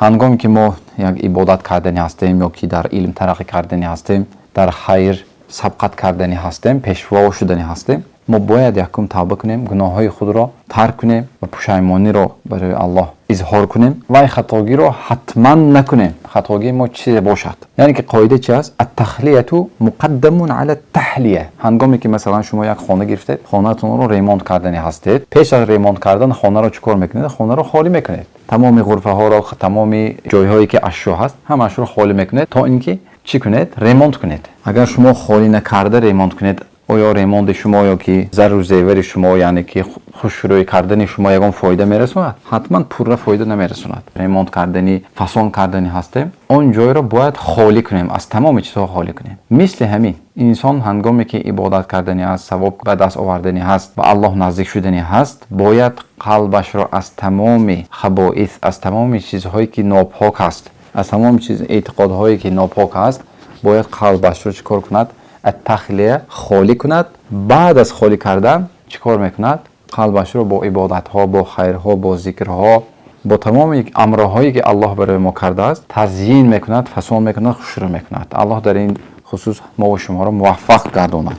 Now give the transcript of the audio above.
ҳангоме ки мо як ибодат кардани ҳастем ё ки дар илм тараққӣ кардани ҳастем, дар хайр сабқат кардани ҳастем, пешво шудани ҳастем, мо бояд якум тавба кунем, гуноҳҳои худро тарк кунем ва пушаймониро барои Аллоҳ изҳор кунем ва хатогиро ҳатман накунем. Хатогии мо чизе бошад? Яъне ки қоида чи аст? Ат-тахлияту муқаддамун ала ат-таҳлия. Ҳангоме ки масалан шумо як хона гирифтед, хонатонро ремонт кардани ҳастед, пеш аз ремонт кардан хонаро чӣ кор мекунед? Хонаро холӣ мекунед. Тамоми ғурфаҳоро, тамоми ҷойҳое ки ашё ҳаст, ҳамаашро холӣ мекунед, то ин ки чӣ кунед? Ремонт кунед. Агар шумо холӣ накарда ремонт кунед, оё ремонти шумо ё ки зару зевари шумо, яъне ки хушрӯй кардани шумо ягон фоида мерасонад? Ҳатман пурра фоида намерасонад. Ремонт кардани, фасон кардани ҳастем, он ҷойро бояд холӣ кунем, аз тамоми чизҳо холӣ кунем. Мисли ҳамин инсон ҳангоме ки ибодат кардани ҳаст, савоб ба даст овардани ҳаст, ба Аллоҳ наздик шудани ҳаст, бояд қалбашро аз тамоми хабоис, аз тамоми чизҳое ки нопок ҳаст, аз тамоми эътиқодҳое ки нопок ҳаст, бояд қалбашро чӣ кор кунад? ат-тахлия, холӣ кунад. Баъд аз холӣ кардан чӣ кор мекунад? қалбашро бо ибодатҳо, бо хайрҳо, бо зикрҳо, бо тамоми амрҳое ки Аллоҳ барои мо кардааст, тазйин мекунад, фасон мекунад, хушрӯ мекунад. Аллоҳ дар ин хусус мо ва шуморо муваффақ гардонад.